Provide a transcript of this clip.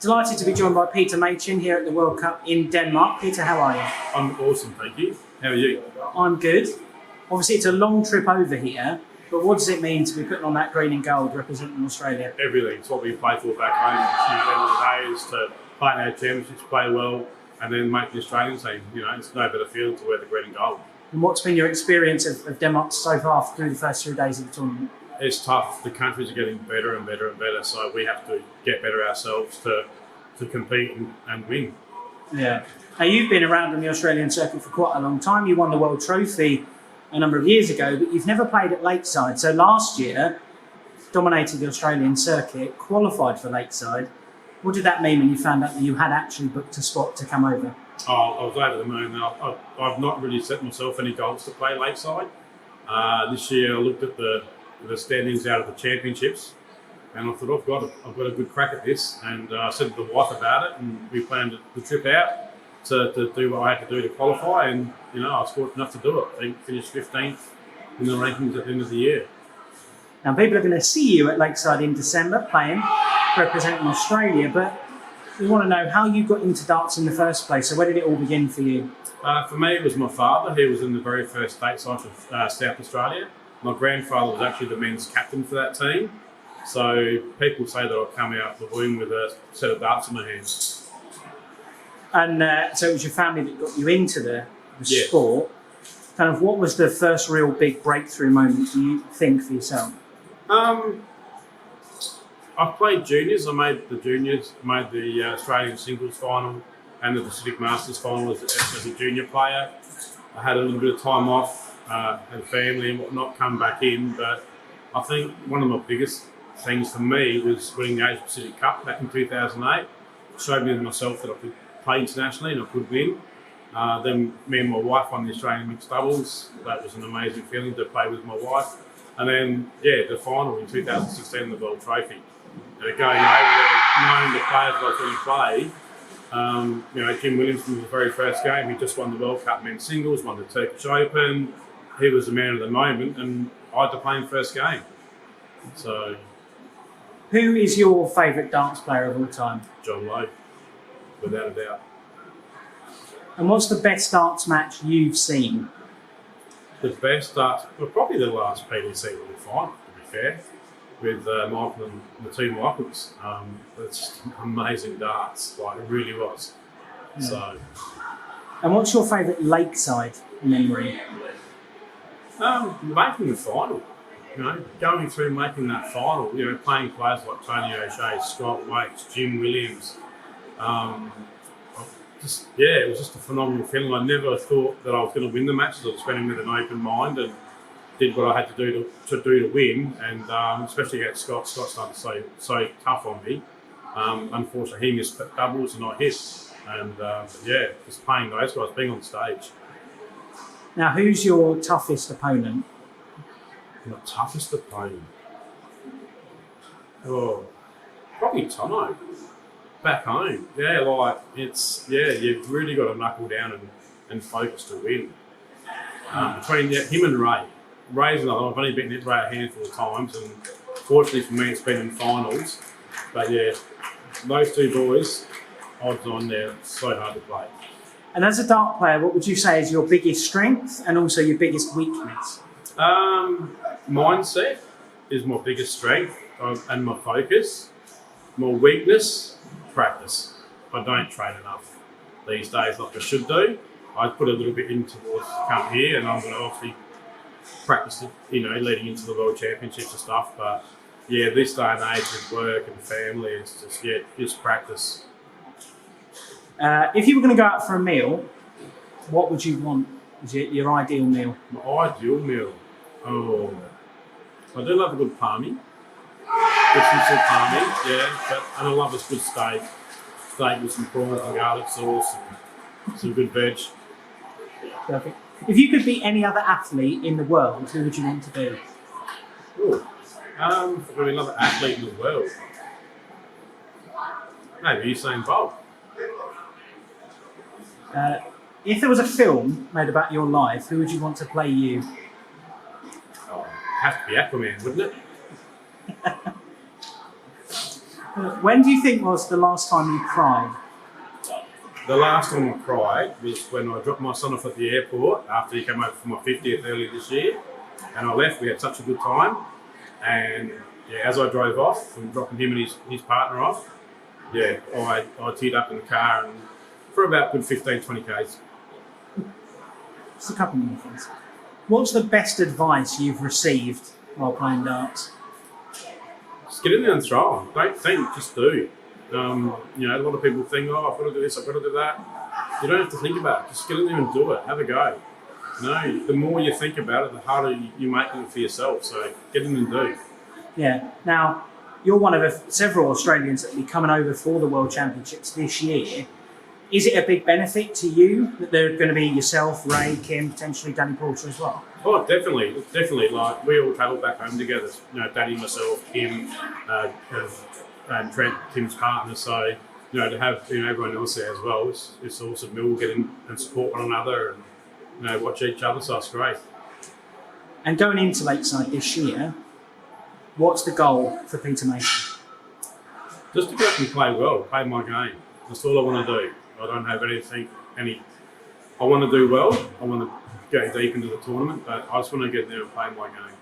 Delighted to be joined by Peter Machin here at the World Cup in Denmark. Peter, how are you? I'm awesome, thank you. How are you? I'm good. Obviously, it's a long trip over here, but what does it mean to be putting on that green and gold representing Australia? Everything. It's what we play for back home. At the end of the day is to play in our championships, play well, and then make the Australian team. You know, it's no better feeling to wear the green and gold. And what's been your experience of Denmark so far through the first 3 days of the tournament? It's tough. The countries are getting better and better and better, so we have to get better ourselves to compete and win. Yeah. Now, you've been around on the Australian circuit for quite a long time. You won the World Trophy a number of years ago, but you've never played at Lakeside. So last year, dominated the Australian circuit, qualified for Lakeside. What did that mean when you found out that you had actually booked a spot to come over? Oh, I was over the moon. I've not really set myself any goals to play Lakeside. This year I looked at the standings out of the championships, and I thought I've got a good crack at this. And I said to the wife about it, and we planned the trip out to do what I had to do to qualify. And you know, I was fortunate enough to do it. I think finished 15th in the rankings at the end of the year. Now, people are going to see you at Lakeside in December playing, representing Australia, but we want to know how you got into darts in the first place. So where did it all begin for you? For me, it was my father. He was in the very first state side of South Australia. My grandfather was actually the men's captain for that team. So people say that I've come out the womb with a set of darts in my hands. And so it was your family that got you into the Yeah. sport. Kind of, what was the first real big breakthrough moment, do you think, for yourself? I've played juniors. I made the Australian singles final and the Pacific Masters final as a junior player. I had a little bit of time off, had a family and whatnot, come back in. But I think one of my biggest things for me was winning the Asia Pacific Cup back in 2008. It showed me myself that I could play internationally and I could win. Then me and my wife won the Australian mixed doubles. That was an amazing feeling to play with my wife. And then, the final in 2016, the World Trophy. And going over there, knowing the players that I was going to play, Jim Williams from the very first game, he just won the World Cup men's singles, won the Turkish Open. He was the man of the moment, and I had to play him first game. So, Who is your favourite darts player of all time? John Lowe, without a doubt. And what's the best darts match you've seen? The best darts, well, probably the last PDC World Final, to be fair, with Michael and the two Michaels. It's just amazing darts, like it really was. Yeah. So, and what's your favourite Lakeside memory? Making the final. Going through making that final. Playing players like Tony O'Shea, Scott Waits, Jim Williams. It was just a phenomenal feeling. I never thought that I was going to win the matches. I was spending with an open mind and did what I had to do to win. And especially against Scott. Scott started so tough on me. Unfortunately, he missed doubles and I hit. And just playing those guys, being on stage. Now, who's your toughest opponent? My toughest opponent? Oh, probably Tomo. Back home. You've really got to knuckle down and focus to win. Between him and Ray. Ray's another one. I've only beaten Ray a handful of times, and fortunately for me, it's been in finals. But those two boys, odds on, they're so hard to play. And as a dart player, what would you say is your biggest strength and also your biggest weakness? Mindset is my biggest strength and my focus. My weakness, practice. I don't train enough these days like I should do. I put a little bit in towards come here, and I'm going to obviously practice it, leading into the World Championships and stuff. But this day and age with work and family, it's just practice. If you were going to go out for a meal, what would you want as your ideal meal? My ideal meal? Oh, I do love a good palmy. Good palmy, and I love a good steak. Steak with some prawns and garlic sauce and some good veg. Perfect. If you could be any other athlete in the world, who would you want to be? Probably another athlete in the world. Maybe Usain Bolt. If there was a film made about your life, who would you want to play you? Oh, have to be Aquaman, wouldn't it? When do you think was the last time you cried? The last time I cried was when I dropped my son off at the airport after he came over for my 50th earlier this year. And I left, we had such a good time. And yeah, as I drove off from dropping him and his partner off, yeah, I teared up in the car and for about good 15, 20 Ks. Just a couple more things. What's the best advice you've received while playing darts? Just get in there and throw 'em. Don't think, just do. A lot of people think, oh, I've got to do this, I've got to do that. You don't have to think about it. Just get in there and do it. Have a go. No, the more you think about it, the harder you make it for yourself. So get in and do. Yeah. Now, you're one of several Australians that will be coming over for the World Championships this year. Is it a big benefit to you that they're going to be yourself, Ray, Kim, potentially Danny Porter as well? Oh, definitely. Like, we all travel back home together. Daddy, myself, Kim, and Trent, Kim's partner. So, to have everyone else there as well, it's awesome. We all get in and support one another and watch each other. So it's great. And going into Lakeside this year, what's the goal for Peter Mason? Just to go up and play well, play my game. That's all I want to do. I don't have I want to do well. I want to go deep into the tournament, but I just want to get there and play my game.